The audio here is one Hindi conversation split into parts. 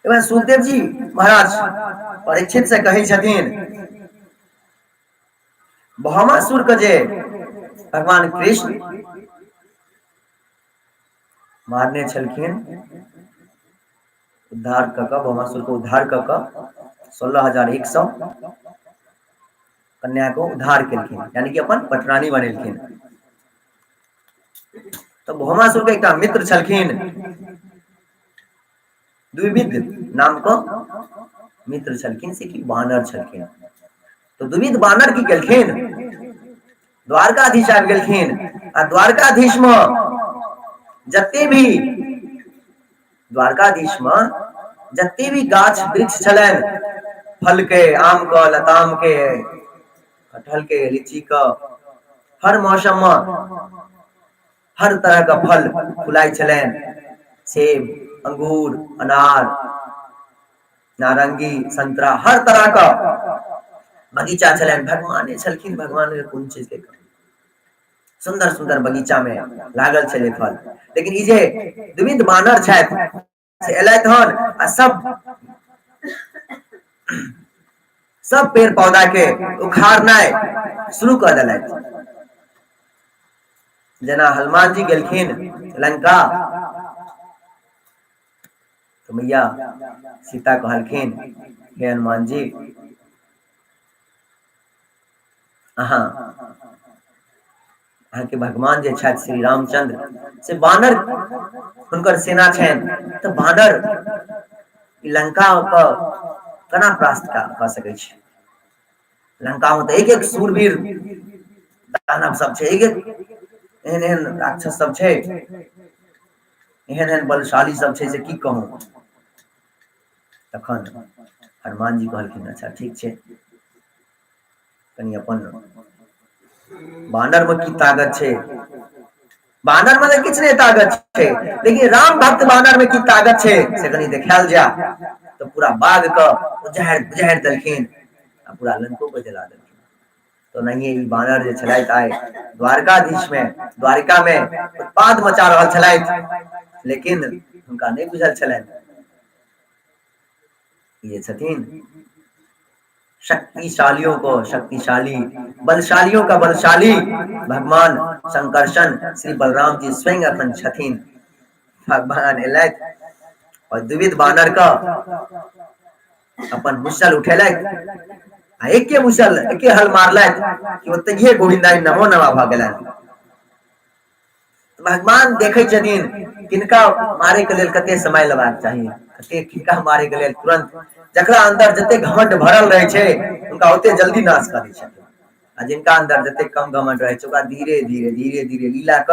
एवं सुखदेव जी महाराज परीक्षित से कहे छथिन भौमासुर के जे भगवान कृष्ण मारने छलखिन, उद्धार क भौमासुर को उद्धार क 16,100 कन्या को उद्धार केलखिन, यानी कि अपन पटरानी बनेलखिन। तो भौमासुर के एकटा मित्र छलखिन, द्विविध नाम को मित्र छलखिन, से कि बानर छलखिन। तो द्विविध बानर की केलखिन, द्वारकाधीश आबि गेलखिन आ द्वारकाधीश में जते भी द्वारकाधीश में जते भी गाछ वृक्ष छलन, फल के, आम का, लताम के, कटहल के, लीची का, हर मौसम में हर तरह का फल फुलाय छलन, सेब, अंगूर, अनार, नारंगी, संतरा, हर तरह का बगीचा छलन। भगवान छलखिन, भगवान के कोन चीज के सुंदर सुंदर बगीचा में लागल छले फल। लेकिन ई जे द्विविध बानर छथि से एलथि हन आ सब पेड़ पौधा के उखाड़नाइ शुरू कर देलथि। जना हनुमान जी गेलखिन लंका, तो मैया सीता कहलखिन हे हनुमान जी, अहाँ के भगवान जे छथि श्री रामचंद्र से बानर हुनकर सेना छनि, तो बानर लंका को केना परास्त क सकै छै? लंका में तो एक एक सूरवीर दानव सब छै, एक एक एहन एहन राक्षस सब छै, एहन एहन बलशाली सब छै से की कहूं। तखन हनुमान जी कहलखिन अच्छा ठीक छै, कनी अपन बानर में की ताकत छै, बानर में किछ नहीं ताकत छै, लेकिन राम भक्त बानर में की ताकत छै से कनी देखायल जा। तो पूरा बाघ का उजाड़ बुझाड़ देलखिन आ पूरा लंको को जला देलखिन। तो नहीं ई बानर जे छलैथ आइ द्वारकाधीश में, द्वारिका में उत्पाद मचा रहल छलैथ, लेकिन हुनका नहीं बुझल छलैन ये छथिन शक्तिशालियों को शक्तिशाली, बलशालियों का बलशाली भगवान शंकरशन श्री बलराम जी स्वयं अपन छथिन। भगवान एलैथ और द्विविध बानर का अपन मुसल उठेलैथ आ एके मुसल एके हल मारलैथ कि ओतहिए गोविंदाय नमो नमः भ गेलैन। भगवान देखे छथिन किनका मारे के लेल कते समय लेबाक चाहिए, कते किनका मारे के लेल तुरंत, जकरा अंदर जते घमंड भरल रहे छे उनका ओते जल्दी नाश कर दै छथिन, आ जिनका अंदर जते कम घमंड रहे छे ओकरा धीरे धीरे धीरे धीरे लीला क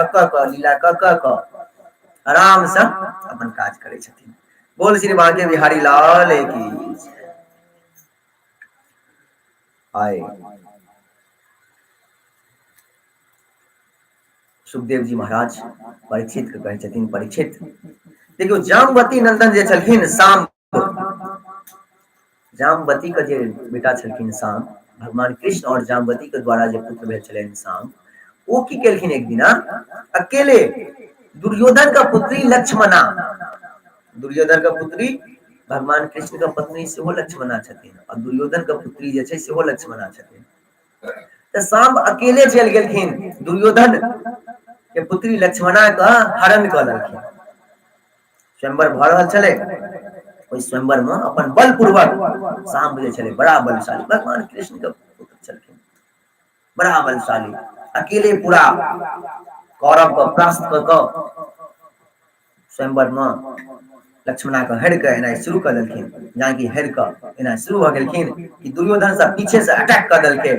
आराम से अपन काज करे छथिन। बोल श्री बांके बिहारी लाल की। आए सुखदेव जी महाराज परीक्षित के कहे छथिन, परीक्षित देखियो जामवती नंदन जे छलखिन शाम, जामवती के जे बेटा छलखिन शाम, भगवान कृष्ण और जामवती के द्वारा जे पुत्र भेल छलैन शाम, वो की केलखिन एक दिना अकेले दुर्योधन का पुत्री लक्ष्मणा, दुर्योधन का पुत्री भगवान कृष्ण का पत्नी सेहो लक्ष्मणा छथिन और दुर्योधन का पुत्री जे छै सेहो लक्ष्मणा छथिन। तो शाम अकेले चल गेलखिन, दुर्योधन के पुत्री लक्ष्मणा का हरण क लेलखिन। स्वयंवर भ रहल छले, ओइ स्वयंवर में अपन बल पूर्वक शाम जे छले बड़ा बलशाली, भगवान कृष्ण के पुत्र छलखिन, बड़ा बलशाली, अकेले पूरा कौरव को परास्त क स्वयंवर में लक्ष्मणा को हेर के एना शुरू कर देलखिन। जहाँ की हेर के एना शुरू भ गेलखिन कि दुर्योधन सब पीछे से अटैक कर देलके,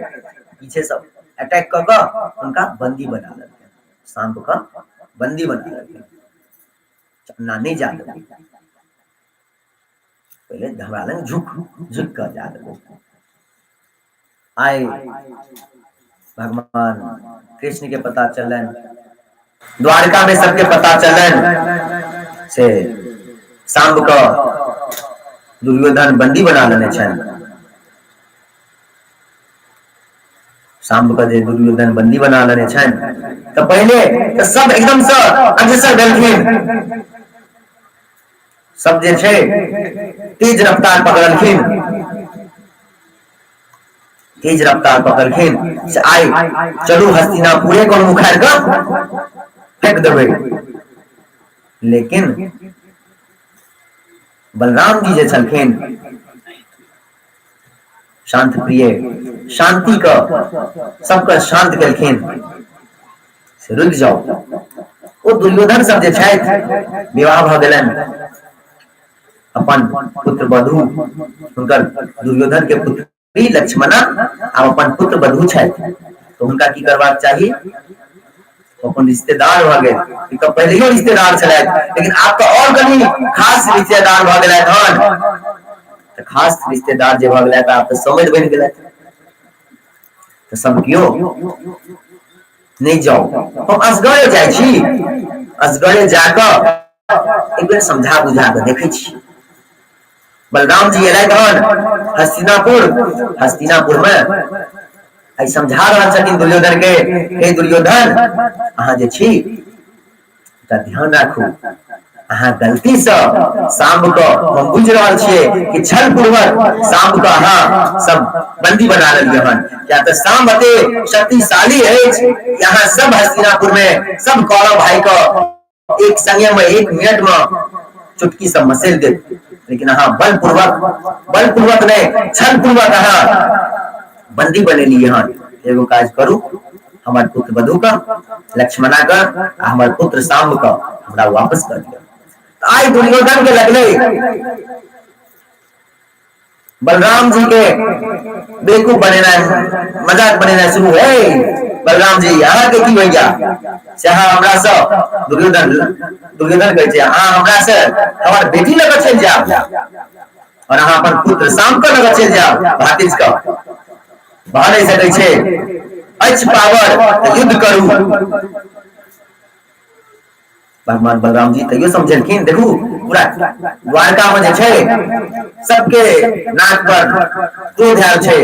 पीछे से अटैक क के उनका बंदी बना देलके, शाम का बंदी बना देलके, चलना नहीं जा देलके, पहले हमरा लग झुक कर जा देलके। आए भगवान कृष्ण के पता चलन, द्वारका में सबके पता चलन से शाम का दुर्योधन बंदी बना लेने छन। शाम का जे दुर्योधन बंदी बना लेने छन तो पहले तो सब एकदम से अग्रसर भेलखिन, सब जे छै तेज रफ्तार पकड़लखिन, तेज रफ्तार पकड़लखिन से आइ चलू हस्तिनापुरे को उखाड़ कर फेंक देबै। लेकिन बलराम जी जे छलखिन शांत प्रिय, शांति का सबके शांत केलखिन से रुक जाओ। ओ दुर्योधन सब जे छथि विवाह भ गेलनि, अपन पुत्र वधू हुनकर दुर्योधन के पुत्री लक्ष्मणा आ अपन पुत्र वधू छथि, तो हुनका की करबाक चाही, अपन रिश्तेदार भ गेल, तो पहले रिश्तेदार छलथि लेकिन आब तो और कनी खास रिश्तेदार भ गेलथि हन। तो खास रिश्तेदार जे भ गेलथि आब तो समझ बनि गेलथि, तो सब कियो नहीं जाओ, हम असगरे जाइ छी, असगरे जाकर एक बेर समझा बुझा के देखे छी। बलराम जी एलथि हन हस्तिनापुर, हस्तिनापुर में आई समझा रहल छथिन दुर्योधन के, हे दुर्योधन अहाँ जे छी एकटा ध्यान राखू, अहाँ गलती से शाम को हम बुझ रहल छियै कि छल पूर्वक शाम को अहाँ सब बंदी बना लेलियै हन, क्या तो शाम अते शक्तिशाली अछि, यहाँ सब हस्तिनापुर में सब कौरव भाई को एक संगे में एक मिनट में चुटकी से मसेल दे, लेकिन अहाँ बलपूर्वक नहीं छल पूर्वक अहाँ बंदी बनेलियै हन। एगो काज करू, हमार पुत्र वधू का लक्ष्मणा का हमार पुत्र शाम का हमरा वापस कर दिया। आई दुर्योधन के लगले बलराम जी के बेवकूफ बनेना, मजाक बनेना शुरू है। बलराम जी अहाँ के की भैया से अहाँ हमरा से दुर्योधन कहै छै अहाँ हमरा से हमर बेटी लग चल जाओ और अहाँ अपन पुत्र शाम के लग चल जाओ, भातिज का भा नहीं सकै छै, अछि पावर तो युद्ध करू। भगवान बलराम जी तैयो समझलखिन, देखू पूरा द्वारका में जे छै सबके नाक पर क्रोध आयल छै,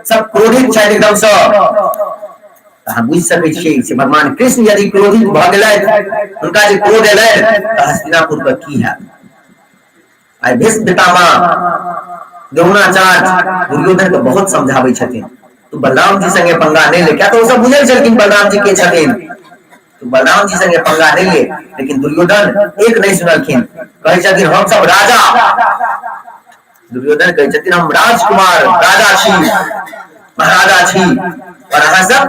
सब क्रोधित छै एकदम से। अहाँ बुझ सकै छियै से भगवान कृष्ण यदि क्रोधित भ गेलथि, हुनका जे क्रोध एलनि तऽ हस्तिनापुर पर की हैत। आई भीष्म पितामह द्रोणाचार्य दुर्योधन को बहुत समझाबै छथिन, तू बलराम जी संगे पंगा नहीं ले, क्या तो सब बुझै छलखिन बलराम जी के छथिन, तू बलराम जी संगे पंगा नहीं ले। लेकिन दुर्योधन एक नहीं सुनलखिन, कहै छथिन हम सब राजा, दुर्योधन कहै छथिन हम राजकुमार राजा छी, महाराजा छी, और अहाँ सब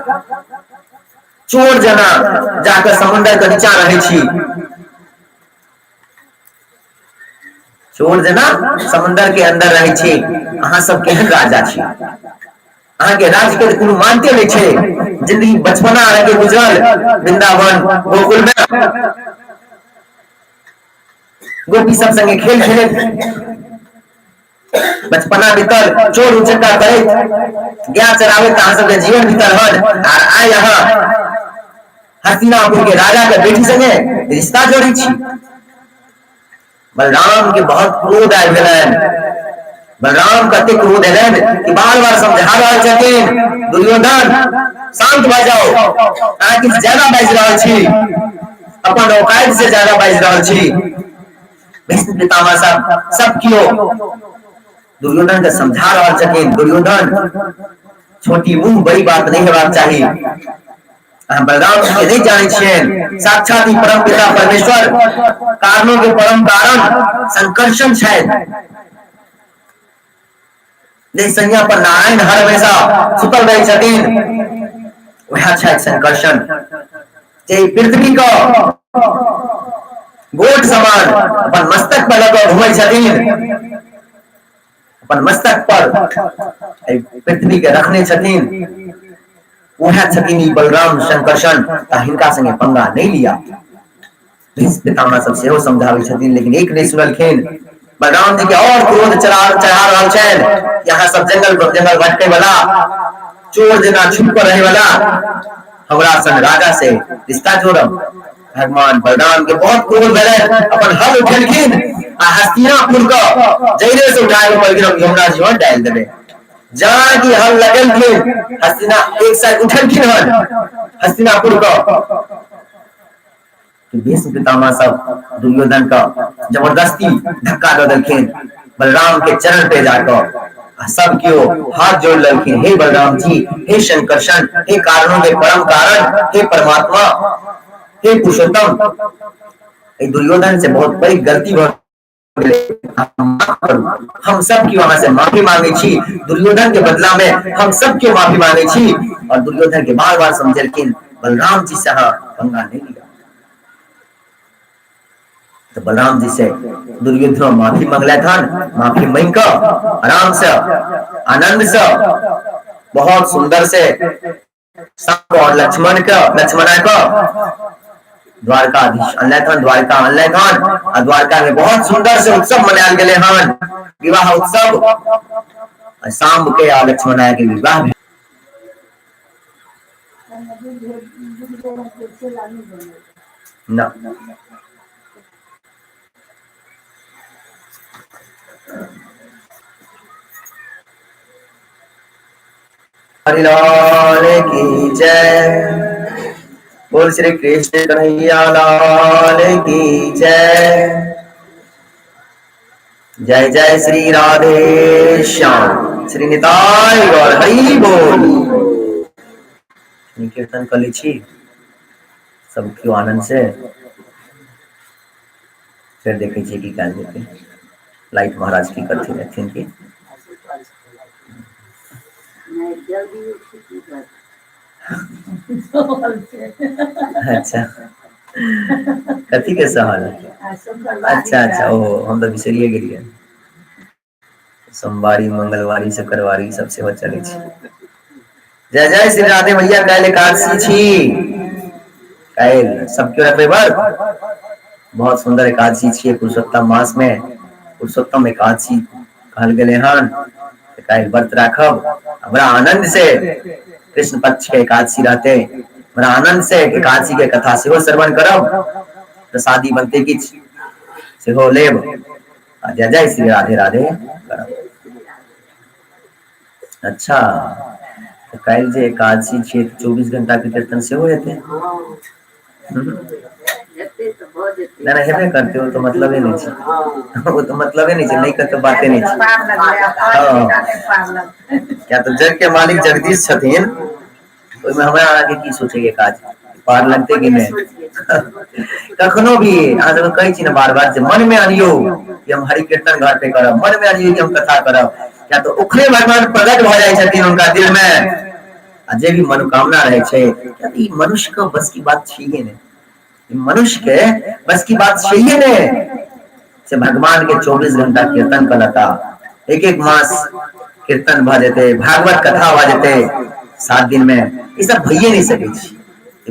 चोर जना जाकर समुद्र के नीचा रहे छी, चोर जना समुद्र के अंदर रहे छी, अहाँ सब केहन राजा छी, अहाँ के राज के कोनो मानते नहीं छे। जिंदगी बचपना अहाँ के गुजरल वृंदावन गोकुल में, गोपी सब संगे खेल खेले बचपना बीतल, चोर उचक्का करैत गाय चरावैत अहाँ सबके जीवन बीतल हन, और आइ अहाँ हस्तिनापुर के राजा के बेटी संगे रिश्ता जोड़ी छी। बलराम के बहुत क्रोध आबि गेलनि, बलराम कते क्रोध एलनि कि बार बार समझा रहल छथिन दुर्योधन शांत भ जाओ, अहाँ किछु ज्यादा बाजि रहल छी, अपन औकात से ज्यादा बाजि रहल छी। भीष्म पितामह सब कियो दुर्योधन के समझा रहल छथिन, दुर्योधन छोटी मुंह बड़ी बात नहीं हेबाक चाही, अहाँ बलराम जी के नहीं जाने छियनि, साक्षात ही परम पिता परमेश्वर कारणों के परम कारण संकर्षण छथि। सैया पर नारायण हर हमेशा सुतल रहे छथिन, वह छथि संकर्षण, जे पृथ्वी को गोट समान अपन मस्तक पर लगा घूमै छथिन, अपन मस्तक पर पृथ्वी के रखने छथिन, वह छथिन ई बलराम संकर्षण, हिनका संगे पंगा नहीं लिया। भीष्म पितामह सब सेहो समझाबै छथिन, लेकिन एक नहीं सुनलखिन। बलराम जी के और क्रोध चढ़ा रहल छनि, यहाँ सब जंगल भटके वाला चोर जना छुप कर रहे वाला हमरा संग राजा से रिश्ता जोड़ब। भगवान बलराम के बहुत क्रोध भेलै, अपन हल उठेलखिन आ हस्तिनापुर को जैरे से उठा के कहलखिन यमुना जी में डाल देबै। जहाँ की हल लगेलखिन हस्तिना एक साइड उठेलखिन हन हस्तिनापुर को, कि भीष्म पितामह सब दुर्योधन का जबरदस्ती धक्का दे देलखिन बलराम के चरण पे जाकर सब क्यों हाथ जोड़ लेलखिन, हे बलराम जी, हे शंकरशन, हे कारणों के परम कारण, हे परमात्मा, हे पुरुषोत्तम, दुर्योधन से बहुत बड़ी गलती हम सब की वहां से माफी मांगे छी, दुर्योधन के बदला में हम सब की माफी मांगे छी। और दुर्योधन के बार बार समझलखिन बलराम जी से पंगा नहीं लिया, तो बलराम जी से दुर्योधन माफी मांगला था। माफी मांग कर आराम से आनंद से बहुत सुंदर से और लक्ष्मणा को द्वारकाधीश द्वारका और द्वारका में बहुत सुंदर से उत्सव मनायल गेले हन, विवाह उत्सव शाम के आ लक्ष्मणा के विवाह न हरिलाल की जय, बोल श्री कृष्ण कन्हैया लाल की जय। जय जय श्री राधे श्याम, श्री निताई गौर हरि बोल। कीर्तन कर लीजिए सब क्यों आनंद से, फिर देखे छी की काल देते लाइट महाराज की करती रहती की अच्छा कथी के सवाल, अच्छा ओ हम तो बिसरिए गेलिए, सोमवारी मंगलवारी शुक्रवारी सब सेवा चले छी। जय जय श्री राधे भैया, काल एकादशी छी, काल सबके रखबे व्रत, बहुत सुंदर एकादशी छी, पुरुषोत्तम मास में पुरुषोत्तम एकादशी कहल गेले हन, काल व्रत राखब बड़ा आनंद से, कृष्ण पक्ष के एकादशी रहते बड़ा आनंद से एकादशी के कथा सेहो श्रवण करब, प्रसादी बनते किछ सेहो लेब। जय जय श्री राधे राधे करब। अच्छा तो काल जे एकादशी छै 24 घंटा के कीर्तन सेहो हेतै, ना हेबे करते, वो तो मतलब ही नहीं छै, वो तो मतलब ही नहीं छै, नहीं कर तो बातें नहीं छै। क्या तो जग के मालिक जगदीश छथिन, ओइमे हमरा आगे की सोचे के काज पार लगते कि नहीं। कखनो भी अहाँ सब कहै छी ना बार बार, मन में आनियो कि हम हरि कीर्तन घर पे करब, मन में आनियो कि हम कथा करब, क्या तो ओकरे भगवान प्रकट भ जाय छथिन उनका दिल में, आ जे भी मनोकामना रहे छै, क्या ई मनुष्य का बस की बात छिए ने, मनुष्य के बस की बात छिए ने से भगवान के 24 घंटा कीर्तन करता, एक एक मास कीर्तन भ जेते, भागवत कथा भ जेते 7 दिन में, ये सब भइए नहीं सके छी,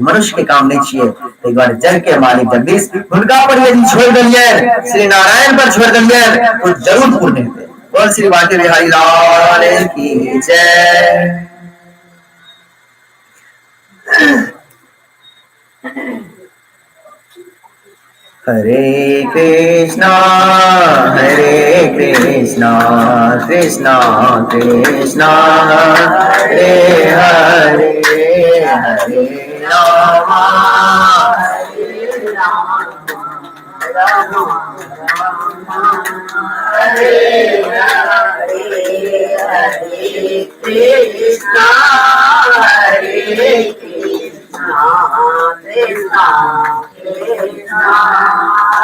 मनुष्य के काम नहीं छिए। एक बार जग के मालिक जगदीश उनका पर यदि छोड़ दिलिए, श्री नारायण पर छोड़ दिलिए तो जरूर पूर्ण हेते। बोल श्री बांके बिहारी लाल की जय। हरे कृष्णा कृष्णा कृष्णा हरे हरे, हरे रामा हरे कृष्णा कृष्णा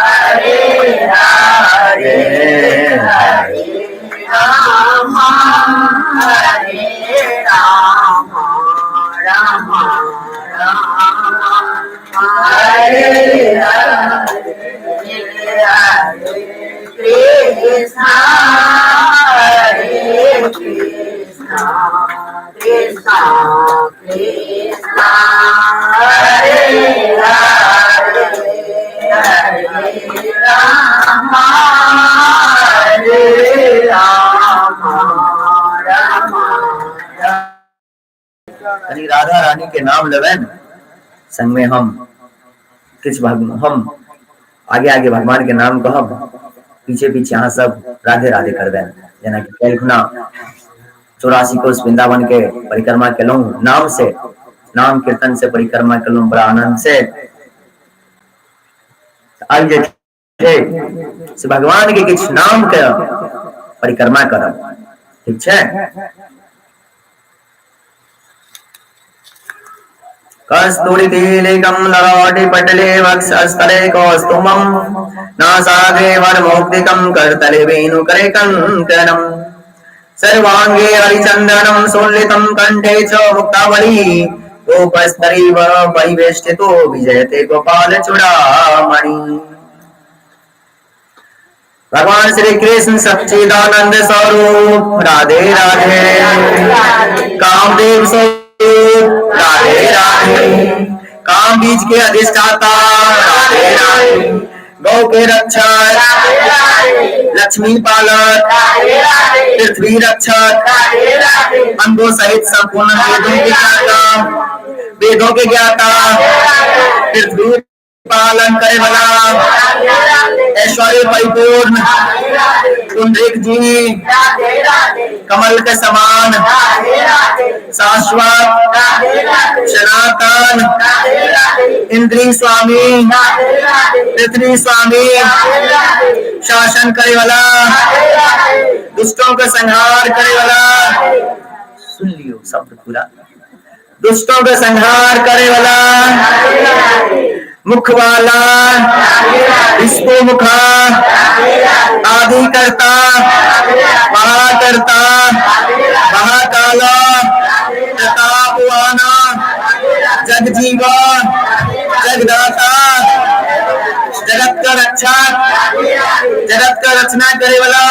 हरे हरे, हरे रामा राम हरे हरे, हरे कृष्णा कृष्णा कृष्णा कृष्णा हरे हरे, हरे राम राम राधा रानी के नाम लेवन संग में हम आगे आगे भगवान के नाम कहब, पीछे पीछे यहाँ सब राधे राधे करबे, जना कि कल खुना 84 कोस वृंदावन के परिक्रमा केलहुं, नाम कीर्तन से परिक्रमा केलहुं बड़ा आनंद से। आब जे छै से भगवान के किछु नाम के परिक्रमा करब, ठीक छै। कस्तूरितिलकं ललाटपटले वक्षस्थले कौस्तुभं नासाग्रे वरमौक्तिकं करतले वेणुकरे कङ्कणम् सर्वाङ्गे हरिचन्दनं सोल्लितं कण्ठे च मुक्तावली गोपस्तरीव परिवेष्टितो विजयते गोपालचूडामणि। भगवान श्री कृष्ण सच्चिदानंद स्वरूप राधे राधे, कामदेव स्वरूप राधे राधे, काम बीज के अधिष्ठाता राधे राधे, गौ के रक्षक लक्ष्मी पालक पृथ्वी रक्षक अंगों सहित संपूर्ण वेदों के ज्ञाता, वेदों के ज्ञाता पृथ्वी पालन करे वाला ऐश्वर्य परिपूर्ण पुंडरीक जी, कमल के समान शाश्वत सनातन इंद्री स्वामी पृथ्वी स्वामी शासन करे वाला दुष्टों का संहार करे वाला, सुन लियो शब्द पूरा, दुष्टों का संहार करे वाला मुख वाला विश्व मुखा आदि करता महाकर्ता महाकाला प्रतापवाना जगजीवा जगदाता जगत का रक्षक जगत का रचना करे वाला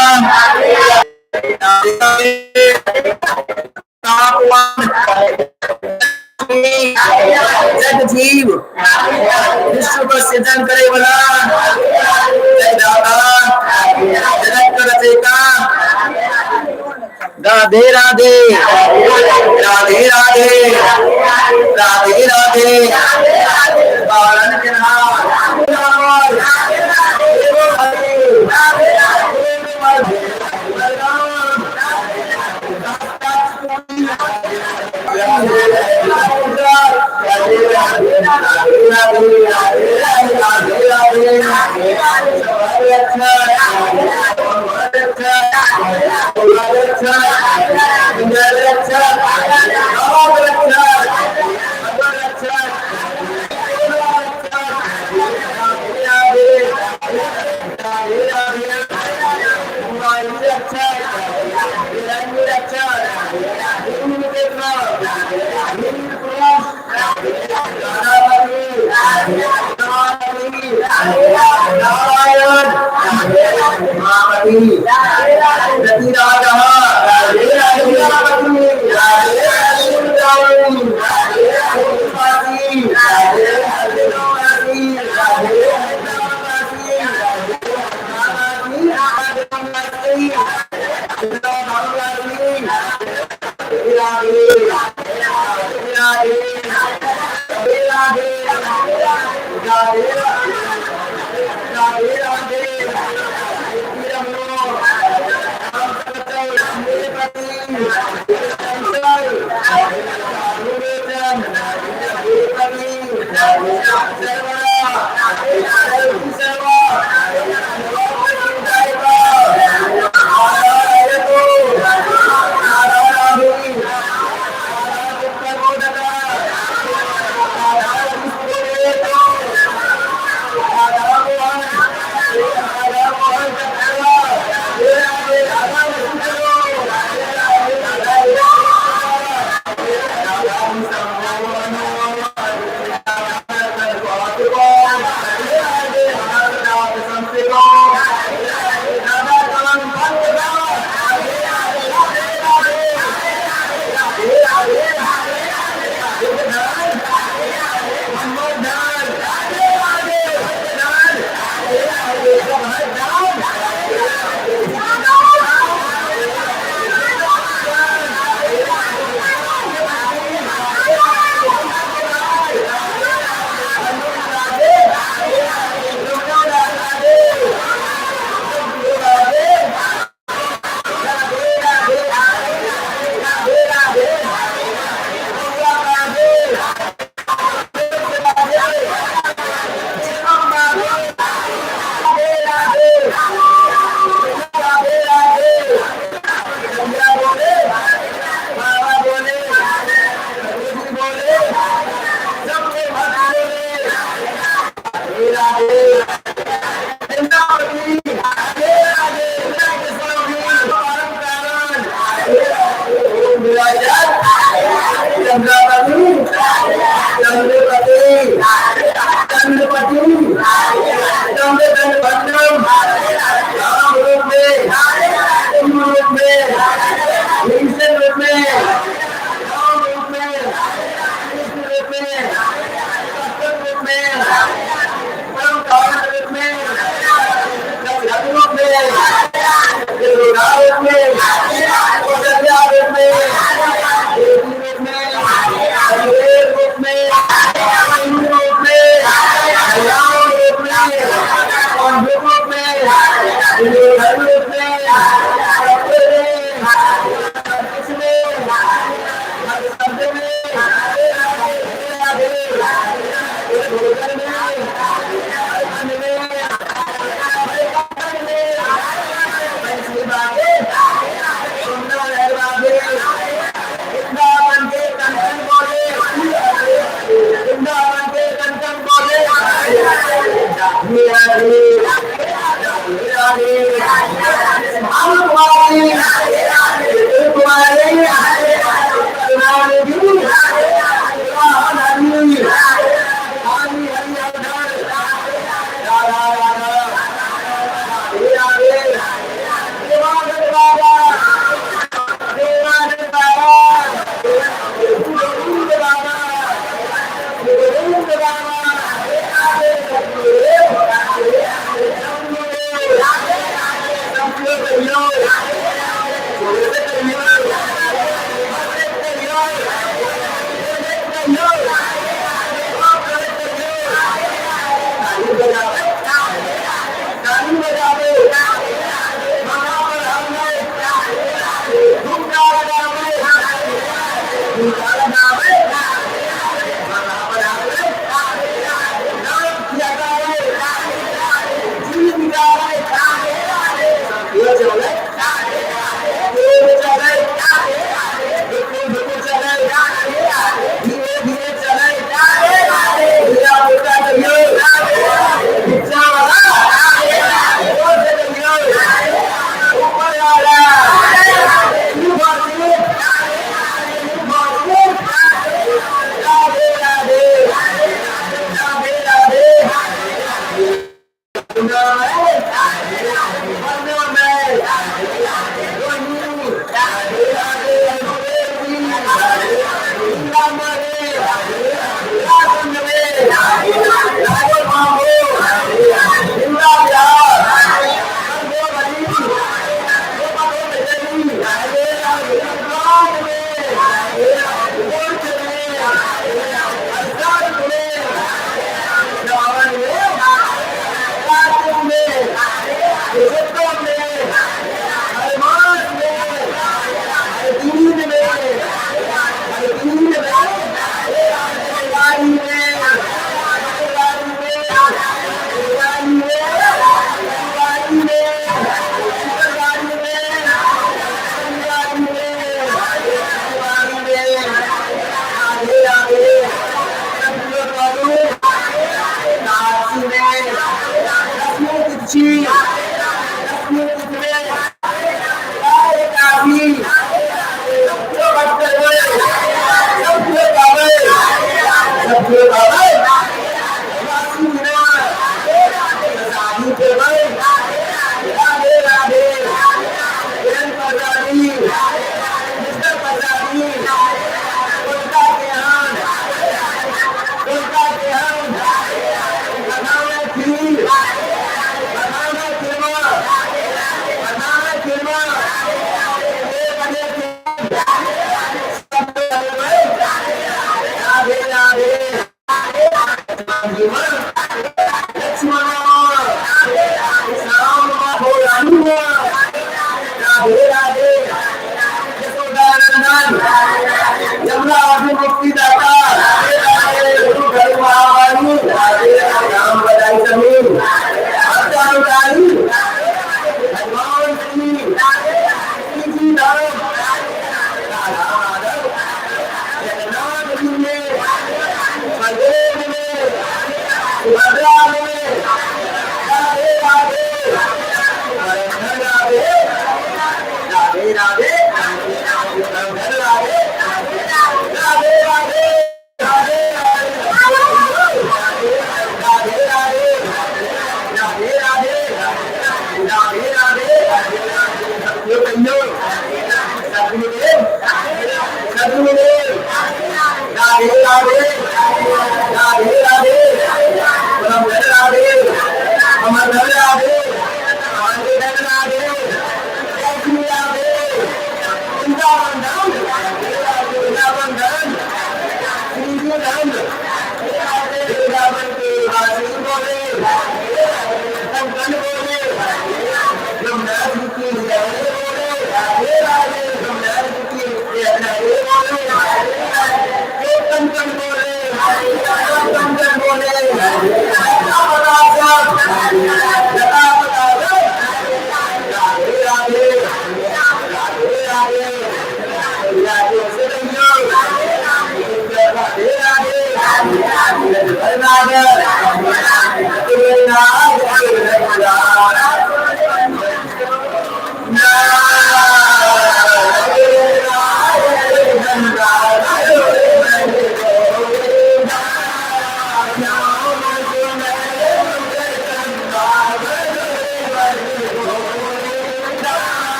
जगजीव विश्व का सृजन करे वाला जगदाता जगत का रचयिता राधे राधे राधे राधे राधे राधे पालन के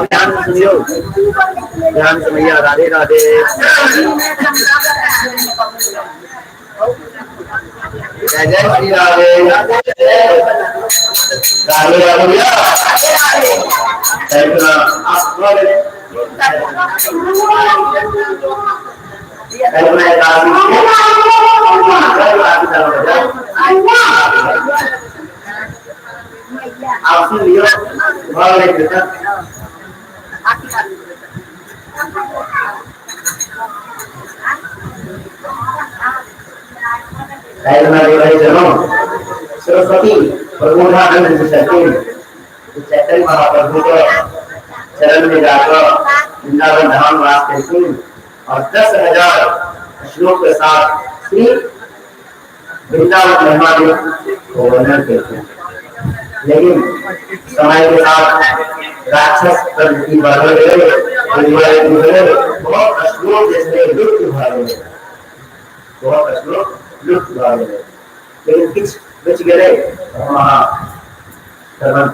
ध्यान सुनियो, ध्यान से भैया। राधे राधे। जय जय श्री राधे। राधे राधे भैया। आप सुन लियो भाग लेके सरस्वती प्रबोधानंद चैतन्य महाप्रभु को चरण में जाकर वृंदावन धाम वास करती और 10,000 श्लोक के साथ श्री वृंदावन महिमा को वर्णन करते हैं। लेकिन समय के साथ राक्षस प्रवृत्ति बढ़ गए, बहुत श्लोक जैसे लुप्त भाग गए, बहुत श्लोक लुप्त भाग गए। लेकिन कुछ बच गए वहाँ तरफ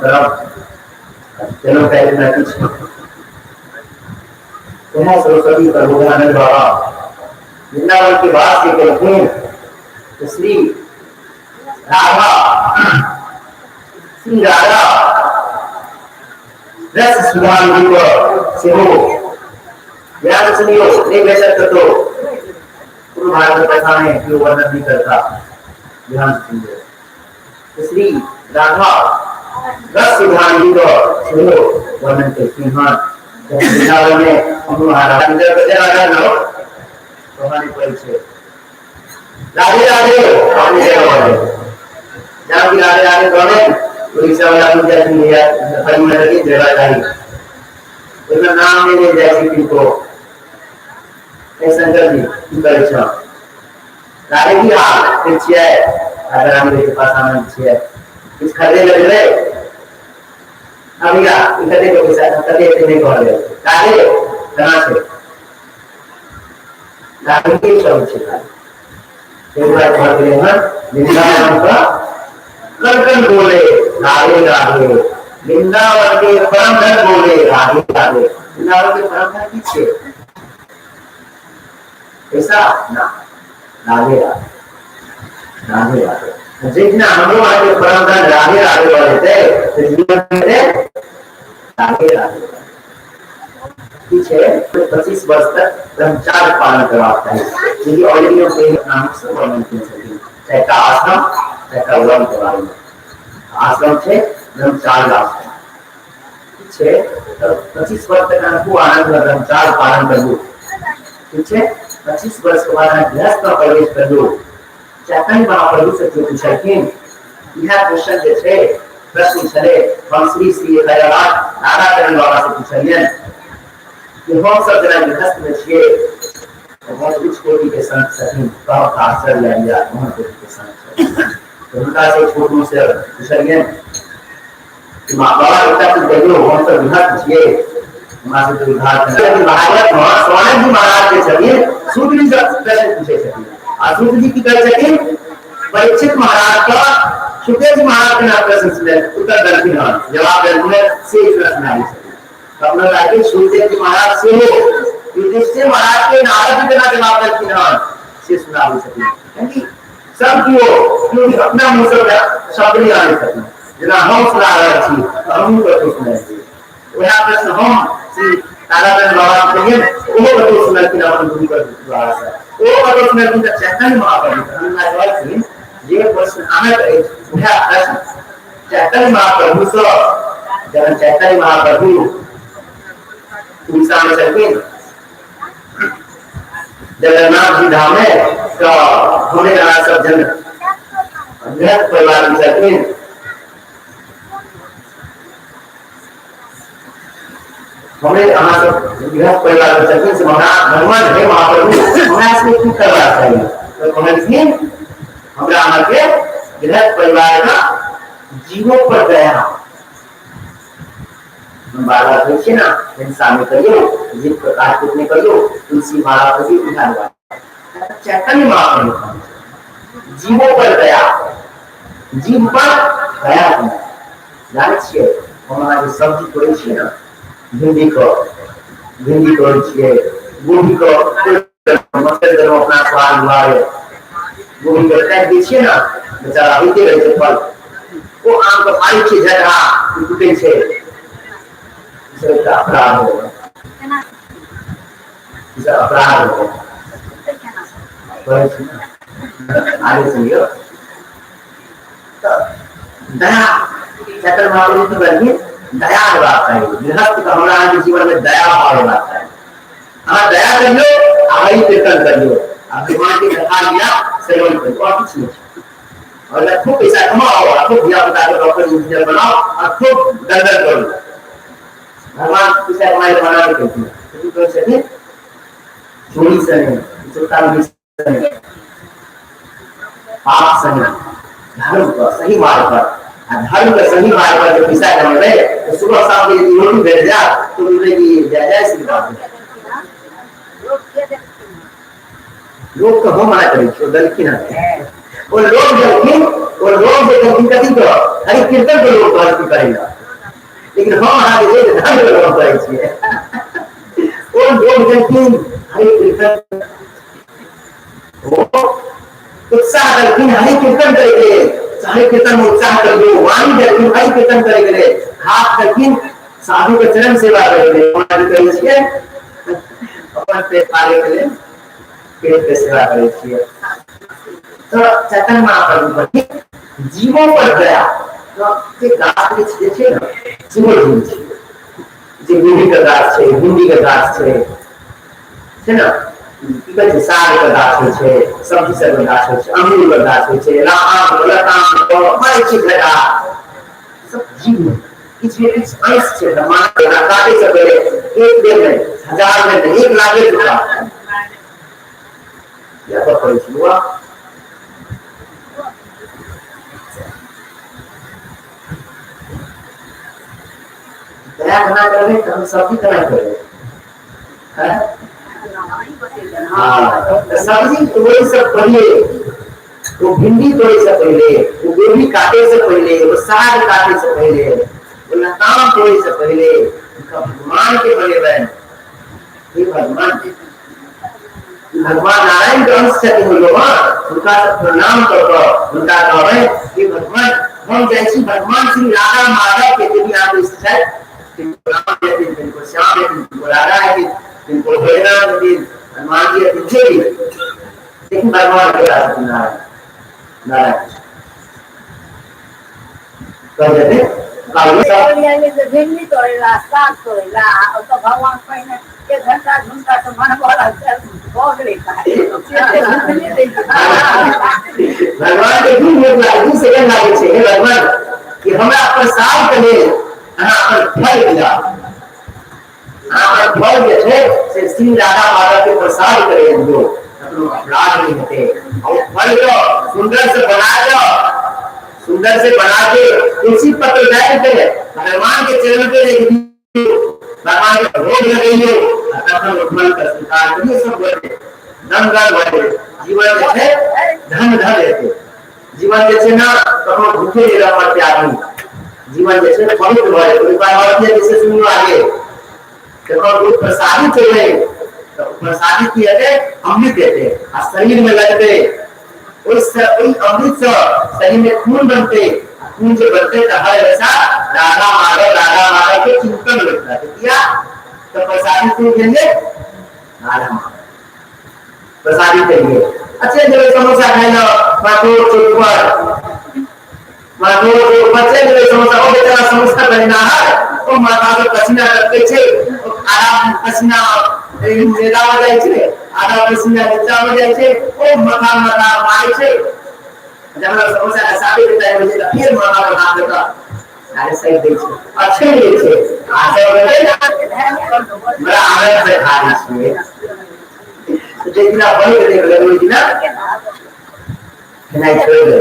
चलो पहले मैं कुछ सरस्वती प्रबोधानंद बाबा वृंदावन के बाद से कहते हैं तो श्री राधा रस सुधान से हो ध्यान सुनियो। नहीं बेचर कर दो पूर्व भारत में कथा है कि वर्णन नहीं करता। ध्यान सुनियो। श्री राधा रस सुधान को सुनो वर्णन करती हैं। वृंदावन में हम महाराज राधे राधे जहाँ की राधे राधे बोले उड़ीसा वाला जैसी जगह उसका नाम नहीं जैसी को शंकर जी की परीक्षा राधे की हाथ पीछे है। राधा रानी के पास आना पीछे है कुछ खरीदे लग रहे अभी का इकट्ठे को पैसा कभी इतने को ले राधे कहाँ से राधे की सब छिपा एक बार पढ़ के ना वृंदावन का कण बोले राधे राधे वृंदावन के परम धन बोले राधे राधे। वृंदावन के परम धन पीछे ऐसा ना राधे राधे राधे राधे जितना हम लोग आगे परम धन राधे राधे बोले थे राधे राधे पीछे 25 वर्ष तक ब्रह्मचार्य पालन करवाता है क्योंकि ऑलरेडी हम नाम से वर्णन कर सकें चाहे का आश्रम चाहे का वर्म के बारे में आश्रम से ब्रह्मचार्य आश्रम पीछे 25 वर्ष तक हमको आनंद ब्रह्मचार्य पालन कर लो पीछे 25 वर्ष के बाद गृहस्थ में प्रवेश कर लो। चैतन्य महाप्रभु से जो पूछा कि यह क्वेश्चन जैसे प्रश्न चले हम श्री राधा चरण बाबा से पूछिए कि हम सब जना गृहस्थ में छे बहुत उच्च कोटि के संत सही बहुत आश्चर्य लिया वहां कोटि के संत तो उनका से छोटू से पूछिए कि मां बाबा इतना कुछ देखो हम सब गृहस्थ छे मां से तो उद्धार करना महाराज स्वामी जी महाराज के चलिए सूत्र जी से प्रश्न पूछे थे सूत्र जी की कह सके परीक्षित महाराज का सुकेश महाराज के नाम प्रश्न सुने उत्तर दक्षिण जवाब देने से प्रश्न आई अपना लाइक सुखदेव जी महाराज से हो युधिष्ठिर महाराज के नारद जी का जवाब दक्षिण से सुना हो सके क्योंकि सब क्यों क्योंकि अपना मुंह से शब्द नहीं आने सके जना हम सुना रहे थी हम को सुने वह प्रश्न हम श्री ताराचंद बाबा के लिए वो बतो सुना कि नाम गुरु का द्वारा से वो बतो सुना कि चैतन्य महाप्रभु का नाम ये प्रश्न आना है वह प्रश्न चैतन्य महाप्रभु से जब चैतन्य महाप्रभु उड़ीसा में चलते जगन्नाथ जी धाम में तो होने वाला सब जन गृहस्थ परिवार में चलते हमें यहाँ सब गृहस्थ परिवार में चलते से भगवान है महाप्रभु हमें इसमें क्यों कर रहा चाहिए तो हमें इसमें हमरा हमारे गृहस्थ परिवार का जीवों पर दया बाला देखिए ना, इंसान में करियो जिस प्रकार कितने करियो तुलसी माला पर भी उठा हुआ चैतन्य महाप्रभु जीवों पर दया, जीव पर दया जाने छिए हमारा जो सब्जी तोड़े छिए ना, भिंडी तोड़े छिए, गोभी को मटर जब अपना स्वाद हुआ है गोभी को काट दीजिए ना, बेचारा होते रहे थे फल वो आम को खाई छे झटहा टूटे छे इसका अपराध होगा, इसका अपराध होगा आगे सुनियो दया चतर महाप्रभु की बल्कि दया होगा चाहिए गृहस्थ का हमारा जीवन में दया भाव होगा चाहिए। हाँ दया करियो आवाई कीर्तन करियो आप भगवान की कथा लिया सेवन करियो और कुछ नहीं और खूब पैसा कमाओ और खूब दिया बता के डॉक्टर इंजीनियर बनाओ और खूब दंडन करो भगवान पैसा कमाए बना के कहते हैं तो कहते चोरी से नहीं चोटा भी से नहीं पाप से नहीं धर्म का सही मार्ग पर धर्म का सही मार्ग पर जो पैसा कमा रहे तो सुबह शाम के यदि रोटी भेज जा तो बोलेगी जय श्री राम लोग तो हम मना करेंगे गलती ना वो लोग गलती कथी तो हरि कीर्तन को लोग गलती करेगा लेकिन हम आगे धर्म को लोग करे वो लोग गलती हरि कीर्तन उत्साह करके हरि कीर्तन करेंगे हरि कीर्तन में उत्साह करेंगे वाणी करके हरि कीर्तन करेंगे हाथ करके साधु के चरण सेवा करेंगे हमारी कहिए अपन पे पाले के लिए पेट पे सेवा करेंगे तो चैतन्य महाप्रभु की जीवों पर दया तो ये गाछ के छे ना जीवो जीव जे गोभी का गाछ छे भिंडी का गाछ छे ना इधर साग का गाछ छे सब्जी सब का गाछ छे अमरूद का गाछ छे आम लताम को बड़े चीज लगा सब जीव इसमें कुछ अंश छे मान के काटे से पहले एक दिन में 1000 में 1 लाख रुपया या तो कोई हुआ दया करना करें तो हम सब्जी करना करें हैं सब्जी तोड़े से पहले वो भिंडी तोड़े से पहले वो गोभी काटे से पहले वो साग काटे से पहले वो लताम तोड़े से पहले भगवान के बने बहन ये भगवान नारायण के अंश से उनका प्रणाम करो उनका कहे कि भगवान हम जैसी भगवान श्री राधा माधव के यदि आप इस जिनको श्याम है जिनको राधा है जिनको भैरव है हनुमान जी है जिनसे भी लेकिन भगवान के रास्ते नारायण कर देते भिंडी तोड़ेगा साग तोड़ेगा और तो भगवान कहने 1 घंटा घंटा तो मन वाला भोग लेता है भगवान के भी एक लागी सेकंड लागे छे भगवान कि हमरा प्रसाद करे अहाँ पर फल दिया आप फल जे छे से श्री राधा माता के प्रसाद करे जो अपनो अपराध नहीं होते और फल को सुंदर से बना के तुलसी पत्र डाल के भगवान के चरण पे भगवान के भोग लगाइए अपना फल का स्वीकार करिए सब बोले धन बोले जीवन में है धन देते जीवन जैसे ना कहो भूखे नहीं रह पाते आदमी जीवन जैसे पवित्र भरे कोई बात और जैसे सुनियो आगे देखो वो प्रसादी चले तो प्रसादी की है अमृत देते और शरीर में लगते उस अमृत से शरीर में खून बनते खून से बनते तो हर वैसा राधा माधव के चिंतन लगता है क्या तो प्रसादी से देंगे राधा माधव प्रसादी चाहिए अच्छे जगह समोसा खाना बच्चे जगह समोसा वो बेचारा समोसा बनना है तो माथा पे पसीना करते छे आराम पसीना मेला हो जाए छे आधा पसीना नीचा हो जाए छे ओ माथा मारे छे जब समोसा का साथी देता है मुझे फिर माथा पर हाथ देता अरे सही दे छे अच्छे दे छे आसे बड़ा आनंद से खा रही छे तो जितना बड़ी देख रहे हो जितना नहीं छोड़ दे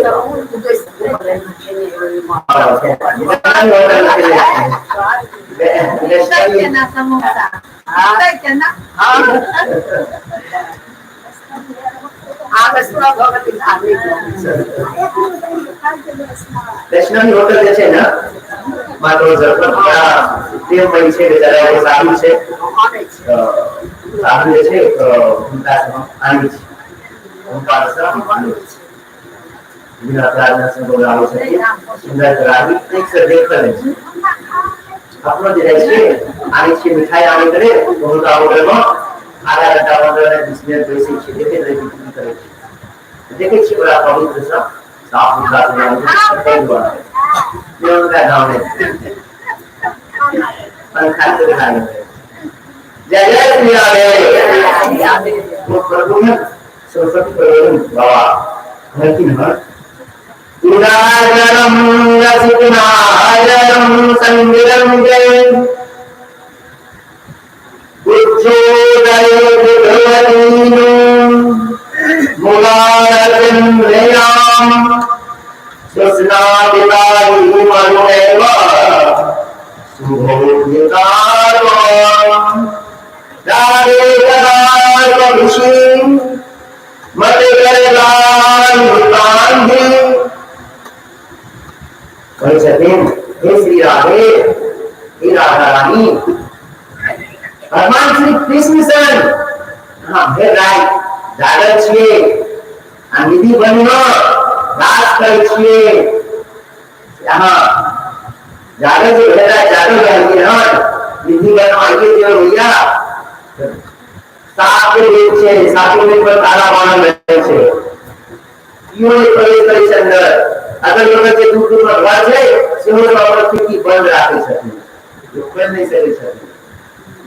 वैष्णवी होटल जे છે ને મારો ઝરપટના તે મળી છે જરા એ સારું છે સારું જે છે ઉનકા આની છે ઉનકા સમ આની છે बिना प्रार्थना से बोलावे છે સુંદર કરાવી એક से देख કરે છે આપણો જે છે આની છે મીઠાઈ આની કરે બોલતા હોટલમાં आधा घंटा 15 मिनट बेसिक છે દેખે રેડી કરે છે देखे छी बड़ा पवित्र सा साफ सुथरा से ये उनका नाम है पंखा से दिखाई जय जय श्री राम वो प्रभु ने सरस्वती प्रभु बाबा हरकी नमः उदारम रसिकनायरम संगिरम जय उज्जोदय विभवतीनो मुलारचन्द्रयाम सुस्नादिताहि मरुदेव सुभोग्यकारो राधे कदार्कविषी मतिकरलान्धि कह सकें हे श्री राधे हे राधा रानी भगवान श्री कृष्ण सन हाँ हे राय जागल छिए आ निधि बनना राज कर छिए यहाँ जागल जो भेला जागल रहती है निधि बनवा ये जो भैया सात के दिन छे सात के दिन पर तारा बाणा रहे छे यो एक प्रवेश करी अंदर अगर लोग के दूर दूर में घर छे सेहो बाबा की बंद राखे छथिन जो कोई नहीं सके छथिन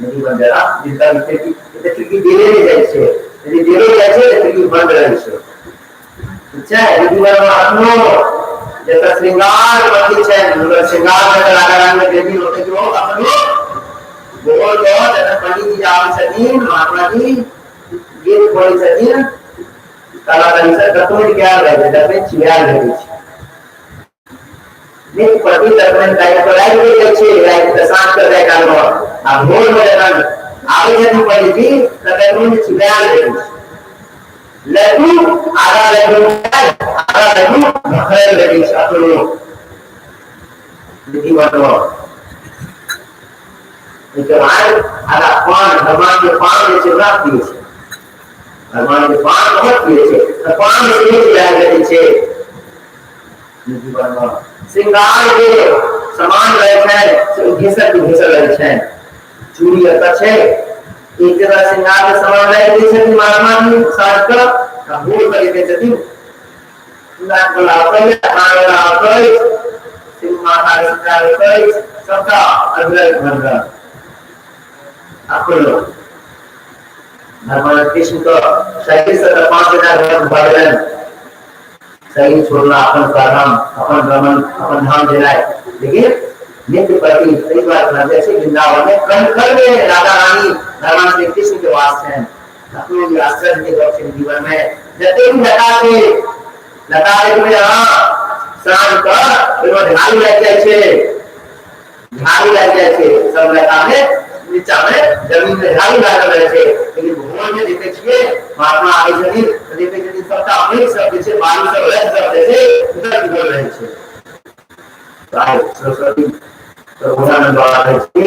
निधि बंदरा जिनका खिड़की देले नहीं जाए छे यदि देले जाए छे तो खिड़की बंद रहे छे अच्छा निधि बंदरा अपनो जैसा श्रृंगार मंदिर छे मतलब श्रृंगार में कलाकार में देवी होते जो अपनो बोल दो जैसा पंडित जी आवे छथिन महात्मा जी गीत बोले छथिन कलाकारी से कतोई क्या रहे छे जब चिया रहे छे ने पति तकन टाइम पर आई गई छे लाइक दशांश कर दे काल में आ भोर में जन आवे छथिन पंडित जी तकन में चिया रहे छे लड्डू आधा लड्डू भखर लगी अपनो निधि बनो के बाद आधा पान भगवान के पान में चिरा पिए छे भगवान के पान बहुत पिए छे तो पान में एक चिरा गई छे निधि बनो श्रृंगार के समान रहे छे घिसर रहे छे चूड़ी अत छे एक जगह श्रृंगार के समान रहे छे महात्मा जी साज का भूल कर दे छथिन सुंदर बोलावे आवे सिंह माता श्रृंगार करे सबका अग्रह भंगा आपको भगवान कृष्ण को शरीर से 5000 वर्ष भगवान शरीर छोड़ना अपन प्रारंभ अपन गमन अपन धाम जलाए लेकिन नित्य प्रति कई बार जैसे वृंदावन में कण में राधा रानी भगवान श्री कृष्ण के वास हैं अपने भी आश्चर्य के दक्षिण जीवन में जते भी लता के में हां शाम का झाड़ू लग जाए छे सब लता में नीचा में जमीन में झाड़ू लागल रहे छे लेकिन भगवान में देखे छिए महात्मा आवे छथिन देखे छथिन सबटा अनेक सब जे छे बालू सब रह सब जे छे उधर बोल रहे छे ताई सरस्वती तो भगवान द्वारा है छे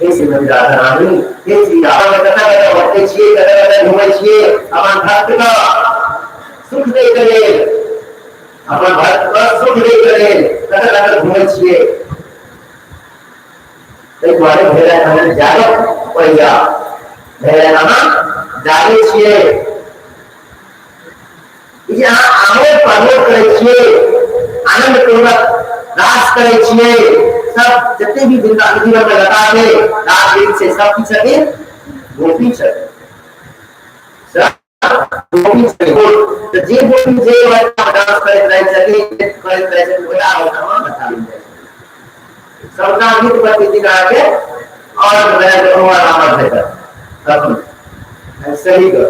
हे श्रीमती राधा रानी हे श्री राम कथा होते छिए कथा घुमै छिए अपन भक्त का सुख दे करे अपन भक्त का सुख दे करे कथा घुमै छिए एक बार भेला हमें जागो पहिया भेला हम जागे छिए यहाँ आमोद प्रमोद करे छिए आनंद पूर्वक रास करे छिए सब जितने भी जीवन में लगा थे रात दिन से सब की छथिन गोपी छथिन सब गोपी छथिन तो जे गोपी जे बच्चा डांस करे रहे छथिन ओला होता बता दें सबका गीत प्रति दिखा के और मैं कहूँगा रामर देकर अपन सही कर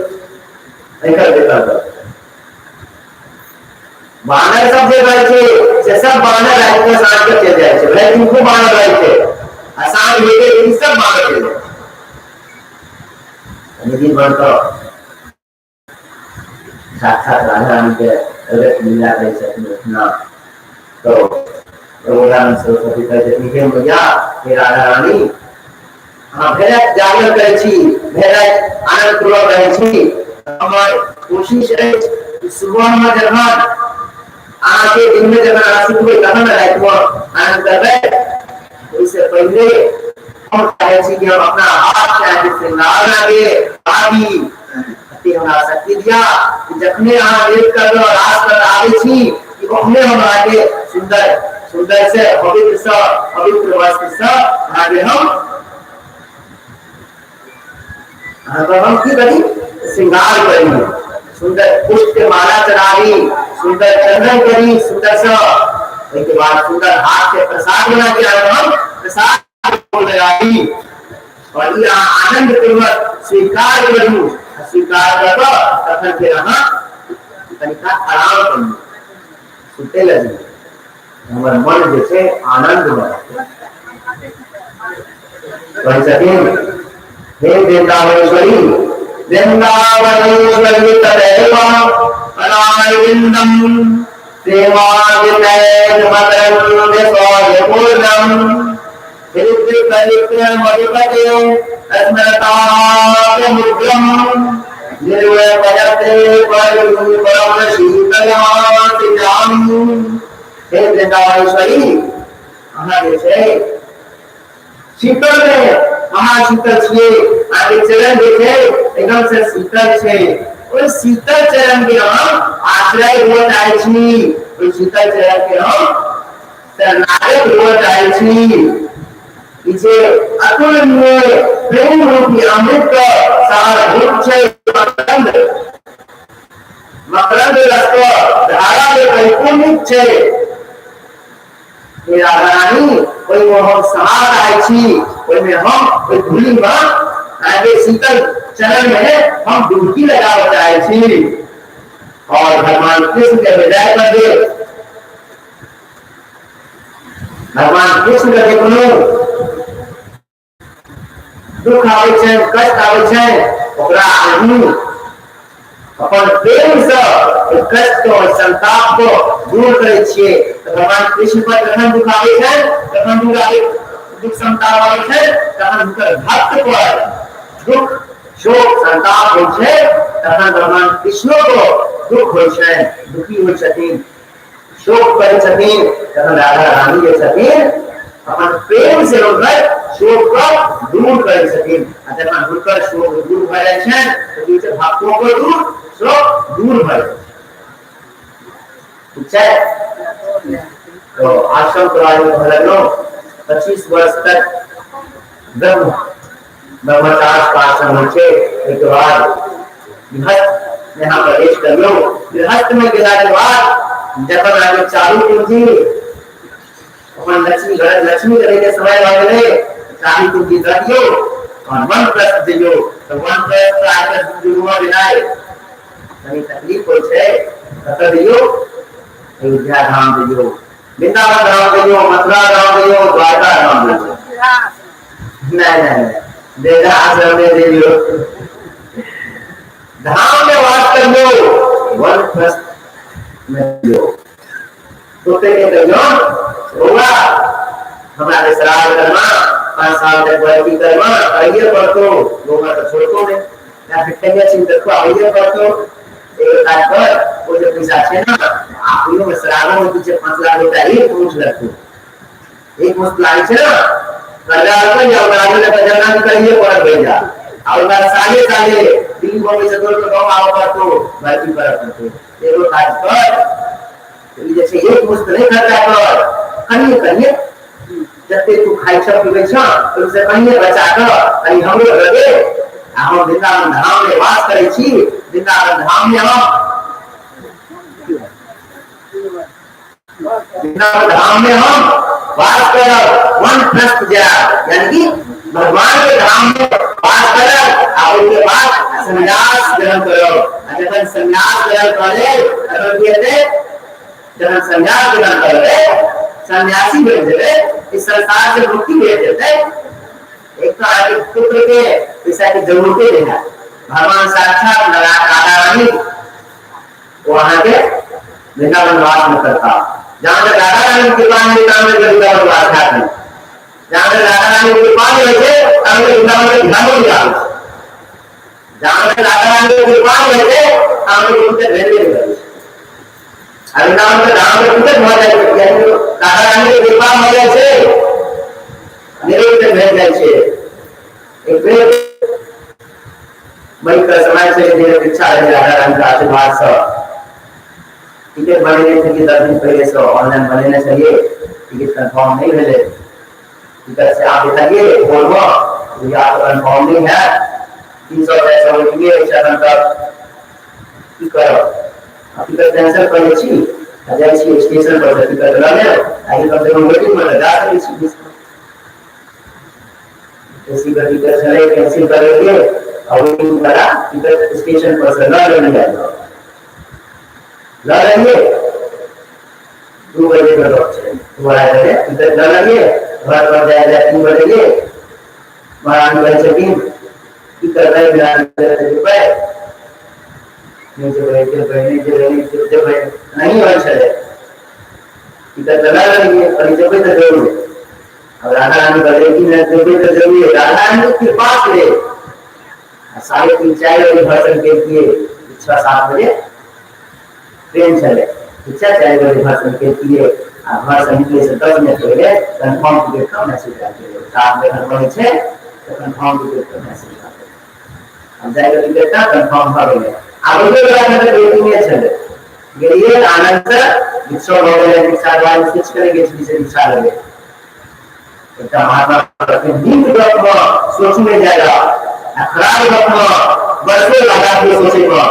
देता था बानर सब जे रहै छै से सब बानर रात में साँझ के चल जाए छै, भले तुमको बानर रहै छै आ साँझ होते इन सब बानर चल जाए। लेकिन मन तो साक्षात राधा रानी के अगर लीला रही सकती उतना तो भगवान सरस्वती कहते हैं भैया हे राधा रानी हाँ भेरत जागर करे छी, भेरत आनंद पूर्वक रहे छी, हमर कोशिश है सुबह में जब आके दिन में जब आशिक में कहाँ ना रात में आनंद करबे इससे पहले हम चाहे छी कि हम अपना हाथ चाहे श्रृंगार आगे आदि अति हमरा शक्ति दिया जखने अहाँ वेद कर लो रास कर आगे छी कि ओखने हम आगे सुंदर सुंदर से पवित्र वस्त्र से आगे हम की करी श्रृंगार करी, सुंदर पुष्प के माला चढ़ावी, सुंदर चंदन करी, सुंदर सा उसके बाद सुंदर हाथ से प्रसाद बना के हम प्रसाद लगाई और ये आनंद पूर्वक स्वीकार करूं, स्वीकार कर तखन फिर हम तनिका आराम करूं सुते लगी हमार मन जैसे आनंद में कह सकें हे वृंदावनेश्वरी वृंदावनेश्वरी तदेव अनाविंदम प्रेमादितैन मदरंग सौर्यपूर्णम हिरण्यकलित्र मधुपते स्मरतामुग्रम निर्वयते परम शीतलाति जामि। हे वृंदावनेश्वरी अहाँ जे छै शीतल में महाशीतल छे, आगे चरण जे छै एकदम से शीतल छे, ओइ शीतल चरण के हम आश्रय हो जाय छी, ओइ शीतल चरण के हम शरणागत हो जाय छी। इसे अतुलनीय प्रेम रूपी अमृत का सारभूत छे मकरंद, मकरंद रस का धारा में परिपूर्णित छे। हे राधा रानी कोई हम समाज आए छी, कोई में हम कोई धूली में आगे शीतल चरण में हम डुबकी लगाव चाहे छी और भगवान कृष्ण के विदाई कर दे। भगवान कृष्ण के कोनो दुख आवे छै, कष्ट आवे छै, ओकरा आदमी अपन प्रेम से कष्ट और संताप को दूर करे छिए। भगवान कृष्ण पर जखन दुख आवे छै, जखन दुख संताप आवे छै, तखन हुनकर भक्त पर दुख शोक संताप होइ छै, तखन भगवान कृष्ण को दुख होइ छै, दुखी होइ छथिन, शोक करै छथिन, तखन राधा रानी जे छथिन अपन प्रेम से हुनकर शोक को दूर करे छथिन। आ जखन हुनकर शोक दूर भऽ जाइ छै तऽ बीच भक्तों को शोक दूर भऽ जाइ छै। तो आश्रम प्रवाही में 25 वर्ष तक ब्रह्मचार्य का आश्रम हो छे। एक बाद गृहस्थ यहाँ प्रवेश कर लो, गृहस्थ में गेला के बाद जखन आगे चालू पूंजी अपन लक्ष्मी करे के समय आ गेले, चालू पूंजी दे दियो और मन प्रस्त दियो, तो मन प्रस्त आके जुड़वा बिनाय कहीं तकलीफ हो छे कत दियो, अयोध्या धाम दियो, वृंदावन धाम दियो, मथुरा धाम दियो, द्वारका धाम दियो, नहीं बेटा आश्रम में दियो, धाम में वास कर लो, वन प्रस्त में दियो, तो तेरे दियो होगा हमारे श्राद्ध करना 5 साल तक वर्ती करना आइए पढ़तो लोग तो छोड़तो ने या फिर कन्या चिंतन को आइए पढ़तो एक काज कर वो जो पैसा छे ना आप लोग में श्राद्ध में पीछे 5 लाख रुपया एक मुश्त लगतो, एक मुश्त लागे छे ना कर्जा को या उधार ले पैसा करिए पढ़ भेजा और बार साले दिल्ली बॉम्बे से दूर तो आओ पढ़तो भर्ती पढ़तो एगो काज कर जैसे एक मुश्त नहीं खर्चा कर कनिए जते तू खाई छ पीबे छ ओसे कनिए बचा कर कनी हमरो रहे हम वृंदावन धाम में वास करे छी, वृंदावन धाम में हम वास कर वन प्रस्त जा यानी कि भगवान के धाम में वास कर और उसके बाद संन्यास ग्रहण करो। जब संन्यास ग्रहण करे तब कहते जब संन्यास ग्रहण कर रहे सन्यासी भेज देते इस संसार से मुक्ति भेज देते। एक तो आगे पुत्र के पैसा की जरूरतें देना, भगवान साक्षात राधा रानी वहां के वृंदावन वास में करता। जहां तक राधा रानी की कृपा नहीं काम में वृंदावन वास खाते, जहां तक राधा रानी की कृपा नहीं होते तब वृंदावन में ध्यान हो गया। जहां तक राधा रानी की कृपा नहीं होते तब उनके रहने लगे। वृंदावन में राम के पुत्र हो जाए, राधा रानी की कृपा हो जाए છે નિરુદ્ધ થઈ જાય છે। એટલે ભાઈ કસમાય છે જે ઈચ્છા રહે રાधा रानी का आशीर्वाद से टिकट बनने चाहिए 10 दिन पहले से ऑनलाइन बनने चाहिए। टिकट कंफर्म नहीं मिले टिकट से आप बताइए बोलबो ये आप कंफर्म नहीं है 300 पैसा रुपये चरण तक की करो टिकट कैंसिल कर ली छी जाय छी स्टेशन पर टिकट लगा ले आगे कम से कम वेटिंग में लगा सके छी। इसी का टिकट चले कैंसिल करेंगे और वेटिंग करा टिकट स्टेशन पर से लगा लेंगे ला लेंगे 2 बजे का लॉट है तुम्हारा है टिकट ला लेंगे घर पर जाएगा 3 बजे वहां पर चेकिंग टिकट रहे बिना रुपए नहीं हो चले टिकट लगा लेंगे और जब तक जरूर है। अब राधा रानी बदलेगी न जब तक जरूरी है राधा रानी के पास ले 3:30-4 बजे भर्सन के लिए 6-7 बजे ट्रेन चले 4 बजे भर्सन के लिए भर्सन के से 10 मिनट पहले कंफर्म टिकट का मैसेज आएगा 7 बजे भरने छे तो कंफर्म टिकट का मैसेज आएगा। अब जाएगा टिकट का कंफर्म भरोगे अब ये वाला वेटिंग में चले ये आनंद विश्व भगवान के साथ वाले स्विच करेंगे इसमें से दिशा लगे तो महात्मा के नींद रखना सोच में जाएगा खराब रखना बरसे लगा के सोचेगा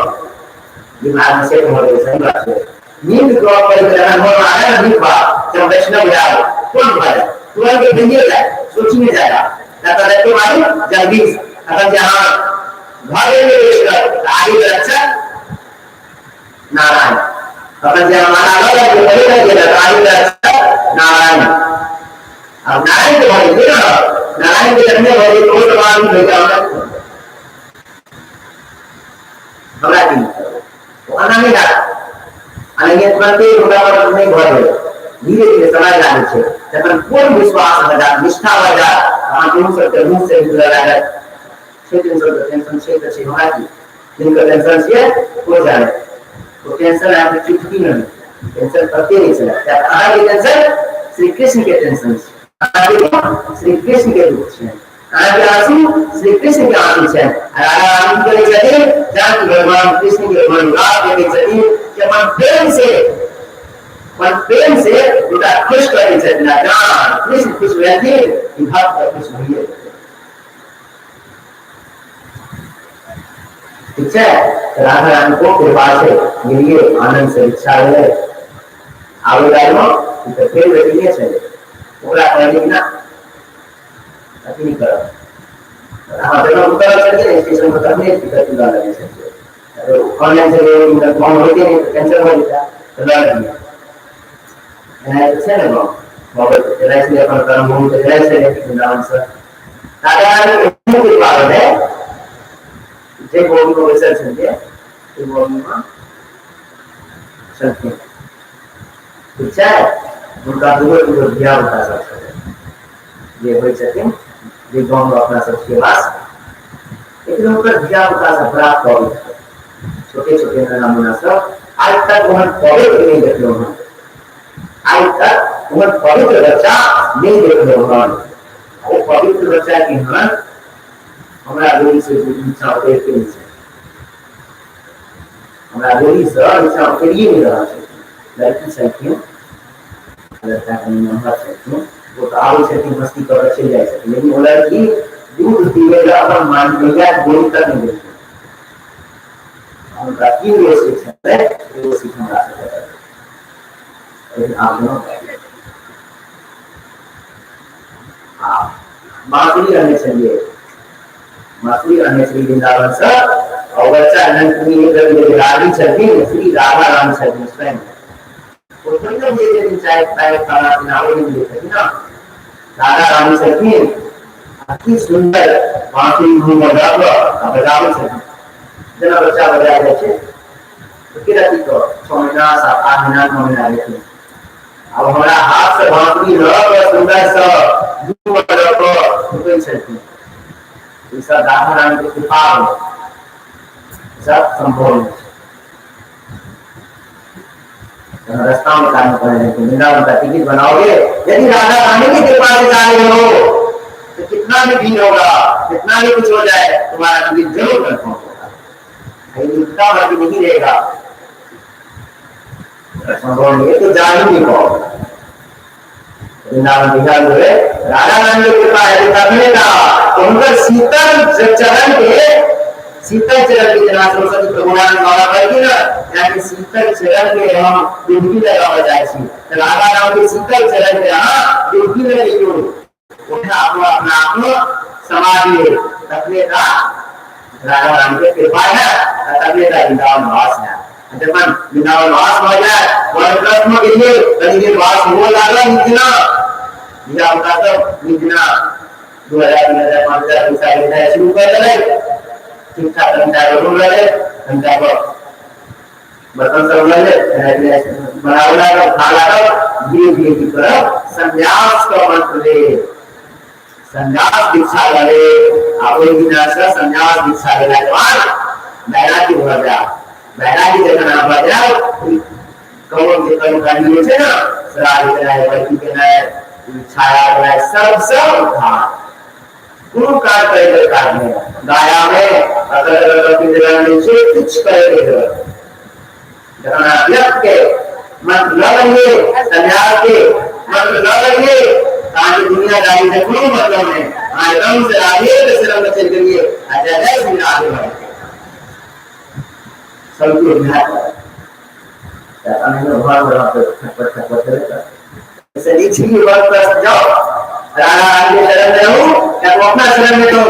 दिमाग में सेट हो गए सही बात है। नींद को पर जगह हो रहा है नहीं बात जब वैष्णव जाओ कौन भाई तुरंत दुनिया जाए सोच में जाएगा ना तो मालूम जल्दी अगर जहां भागे में आगे रक्षा नारायण अगर जब हमारा लगा तो पहले का आगे रक्षा नारायण अब नारायण के भाई ना नारायण के लगने वाले तो सवाल नहीं होगा हमरा की तो आना नहीं रहा अनेक प्रति उदाहरण नहीं भरे धीरे धीरे समय जाने से जब पूर्ण विश्वास हो जाए निष्ठा हो जाए हम तुम से मुंह से जुड़ा रहा टेंशन से होना की जिनका टेंशन से हो जाए तो टेंशन आप चुटकी नहीं टेंशन करते नहीं चला जब आगे टेंशन श्री कृष्ण के टेंशन श्री कृष्ण के रूप से आगे आंसू श्री कृष्ण के आंसू से राधा रानी के लिए चले जान भगवान कृष्ण के भगवान रात के चले कि मन प्रेम से उनका खुश करने चलना जान कृष्ण खुश हुए थे कि भक्त खुश हुए ठीक है। राधा रानी को कृपा से मिलिए आनंद से इच्छा है आवेदन तो फिर वेटिंग चले पूरा पहले ना अति नहीं करो हां देखो उत्तर चलते स्टेशन पर करने टिकट लगा लेने से अरे ऑनलाइन से मतलब कौन होते नहीं कैंसिल हो जाता तो लगा लेंगे है से ना बहुत राइस ले अपन कर्म भूमि से राइस से वृंदावन से राधा रानी की बात है जे बोल को वैसे चलते ये बोल में चलते ठीक है उनका दूर दिया होता है ये हो सके ये गांव में अपना सबके पास लेकिन उनका दिया होता है प्राप्त हो छोटे छोटे नमूना सब आज तक वहां पवित्र नहीं देखे उन्होंने आज तक वहां पवित्र बच्चा नहीं देखे उन्होंने वो पवित्र बच्चा की हमारा गोली से इच्छा होते थे हमारा गोली से इच्छा के लिए नहीं रहा लड़की चाहिए लड़का का नंबर चाहिए वो तो आगे से मस्ती कर चल जाए सकते लेकिन वो लड़की दूध पीएगा अपन मान लेगा गोली तक नहीं देती उनका की वो शिक्षा है वो सीखना सकता है लेकिन आप लोग माधुरी रहने चाहिए माधुरी रहने चाहिए वृंदावन से और बच्चा अनंत रानी चलती श्री राधा राम चलती स्वयं वो थोड़ी ना ये दिन चाय खाए खाना पीना वो नहीं ले सकती ना। राधा रानी सखी अति सुंदर बांसुरी धुन बजावे छथि जेना बच्चा बजाए जाइ छै ओके रति तो 6 महीना 7-8 महीना 9 महीना रहै। अब हमरा हाथ से बांसुरी ल के सुंदर सा धुन बजा के सुनै छथि। ई सब राधा रानी के कृपा सब संभव है। रास्ता में काम करेंगे तो वृंदावन का टिकट बनाओगे यदि राधा रानी की कृपा से जा रहे हो तो कितना भी भीड़ होगा कितना भी कुछ हो जाए तुम्हारा टिकट जरूर कंफर्म होगा। इतना बाकी नहीं रहेगा संभव नहीं तो जा ही नहीं पाओगे। वृंदावन बिहार जो है राधा रानी की कृपा है करने का तो उनका शीतल चरण के शीतल चरण की जना सरस्वती प्रभुरान द्वारा करके ना यानी शीतल चरण के हम डुबकी लगावा जाए छी तो राधा राम के शीतल चरण के हां डुबकी लगाइयो उठा अपना आप समाधि तकने का राधा राम के कृपा है तकने का वृंदावन वास है। जब वृंदावन वास हो जाए और प्रश्न के लिए कहीं देर वास हो लगा निकला या उनका सब निकला 2000 2005 2000 शुरू कर दे ठीक ठाक घंटा रूम रहे घंटा को बर्तन सब ले बनावला का खाला का धीरे की तरफ संन्यास का मंत्र ले संन्यास दीक्षा ले आप एक दिन ऐसा संन्यास दीक्षा लेना जवान बैरागी हो जा बैरागी जगह ना बजा कौन के कौन गाड़ी है ना सराय कराए बैठी के ना छाया कराए सब था गुरु कार्य करे कार्य गाया में अगर की जगह में से कुछ करे जहाँ व्यक्त के मन लगे संन्यास के मन लगे ताकि दुनियादारी से कोई मतलब नहीं आज रंग से आगे शरण चल करिए जय श्री आगे बढ़े सबको ध्यान ऐसा नहीं भगवान बड़ा खटपट करेगा ऐसे नीचे बात पर जाओ राधा रानी के शरण में हूँ या तो अपना शरण में तो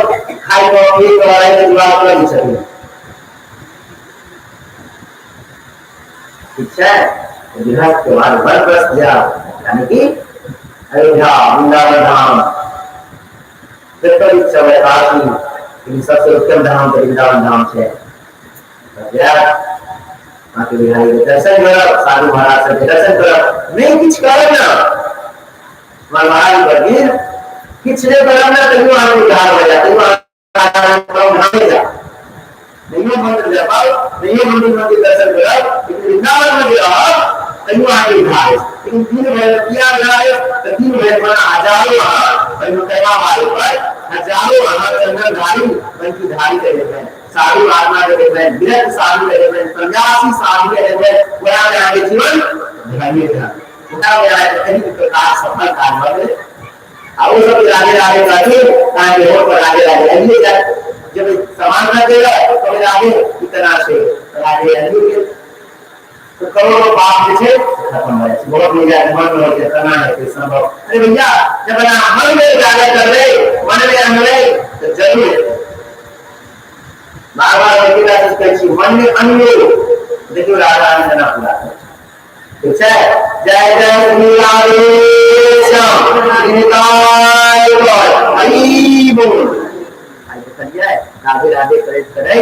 खाई को एक और एक जवाब कर नहीं सकते ठीक है विराट के बाद बरबस जाओ यानी कि अयोध्या वृंदावन धाम विपरीत समय काशी इन सबसे उत्तम धाम तो वृंदावन धाम है। वहाँ के बिहारी के दर्शन करो साधु महाराज से दर्शन करो नहीं कुछ करो ना महाराज बगिर किसने बनाना तो वहाँ पे उधार हो जाता है वहाँ नहीं मंदिर जाओ नहीं मंदिर दर्शन करो वृंदावन में जाओ कहीं वहाँ पे उधार लेकिन 3 महीने किया जाए तो 3 महीने में हजारों वहाँ मुकदमा वाले पर हजारों वहाँ चंदनधारी बल्कि धारी करे हैं साधु आत्मा करे हैं विरक्त साधु करे हैं सन्यासी साधु करे हैं वहाँ में आगे जीवन धन्य है उठा गया है कहीं प्रकार सफल कार्य वाले अब सब आगे जाके आगे हो पर आगे आइए जब समान न देगा तो आगे इतना से आगे आइए तो करोड़ों पाप जैसे खत्म हो जाए बहुत मिल जाए मन में होते करना है तो संभव अरे भैया जब ना मन में जागे कर रहे मन में अनले तो जरूर बार-बार देखिएगा तो कैसी मन में अनले देखिए राधा रानी का पूरा ठीक है जय जय श्री राधे श्याम निताय गौर हरि बोल आज करिए राधे राधे करे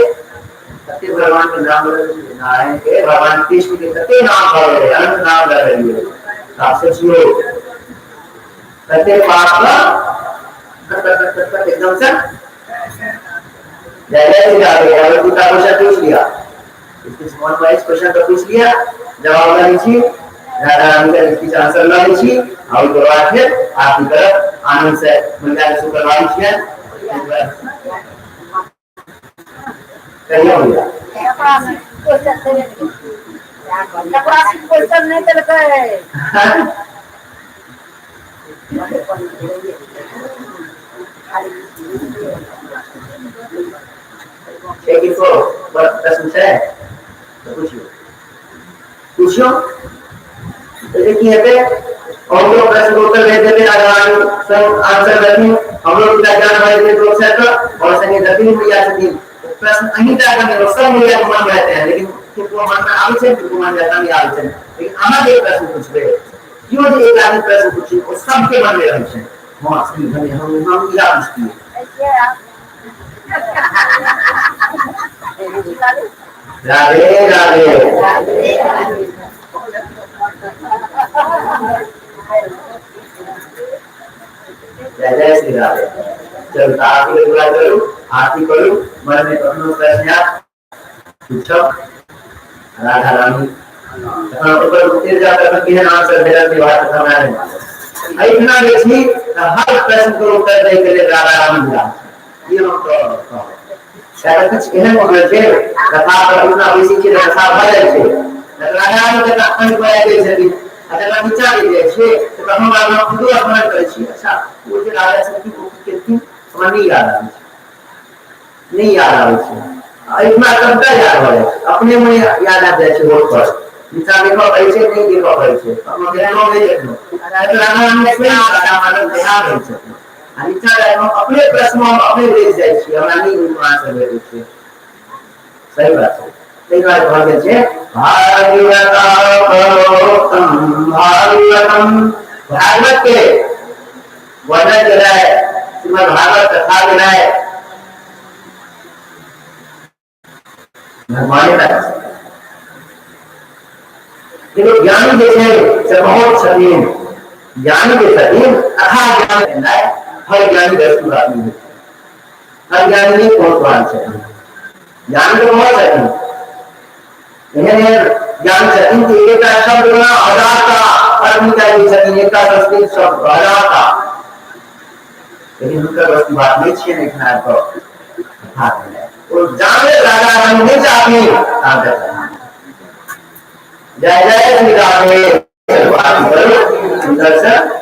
सत्य भगवान के नाम नारायण के भगवान कृष्ण के सत्य नाम ले रहे अनंत नाम ले रही है आप सोचिए सत्य पाप का एकदम से जय जय श्री राधे अगर दूसरा क्वेश्चन पूछ लिया इसके स्मॉल वाइज क्वेश्चन का पूछ लिया जवाब ना लीजिए राधा रानी का इसकी आंसर ना लीजिए और उसके बाद फिर आपकी तरफ आनंद से मंदिर से करवा लीजिए कहिए भैया क्वेश्चन नहीं चलता है एक ही तो प्रश्न है तो पूछियो तो देखिए पे हम लोग प्रश्न उत्तर देते थे राजवानी सब आंसर देते हम लोग का ज्ञान वाले लोग से और संगे दक्षिण भैया से प्रश्न अहीं तक में सब मिला मन रहते हैं लेकिन तुमको मन में आवे छे तुमको मन जाता नहीं आवे छे लेकिन आमा एक प्रश्न पूछबे क्यों जे एक आदमी प्रश्न पूछी वो सबके मन में रहै छे हां सही भने हम या पूछती राधे राधे जय जय श्री राधे चलता आरती बुला करूं आरती करूं मन में अपनो प्रश्न पूछो राधा रानी ऊपर उतर जाकर के नाम से मेरा विवाह करना है इतना देखी हर प्रश्न को उत्तर दे के लिए राधा रानी बुला ये लोग तो शायद कुछ एहन बोले थे कथा पर उतना बेसी के रसा भले थे राधा रानी के अपन को आए थे अगर विचार ले छे तो हम बार खुद अपना करे छी अच्छा वो जो राजा से की थी हमें नहीं याद आवे छे इतना करता याद हो अपने में याद आ जाए छे बहुत पर विचार देखो कैसे नहीं देखो कैसे हम ध्यान नहीं देखो राधा रानी ने राजा मानव ध्यान है छे आणि विचार अपने प्रश्न हम अपने ले जाए छी हमरा नहीं वहां से ले छे सही बात है एक बार भागे छे भागवत के वर्णन कर रहा है श्रीमद् भागवत कथा कर रहा है भगवान का देखो ज्ञानी जैसे से बहुत सलीम ज्ञानी के सलीम अथा ज्ञान है हर ज्ञानी वस्तु आदमी है हर ज्ञानी नहीं बहुत बात है ज्ञान तो बहुत सलीम ज्ञान सचिन की एक शब्द बोला हजार का अर्थ निकाली सचिन एक का संस्कृत शब्द हजार का लेकिन उनका वस्तु बात नहीं छे नहीं खाया तो हाथ में और जाने राजा रानी नहीं चाहती जय जय श्री राधे दर्शन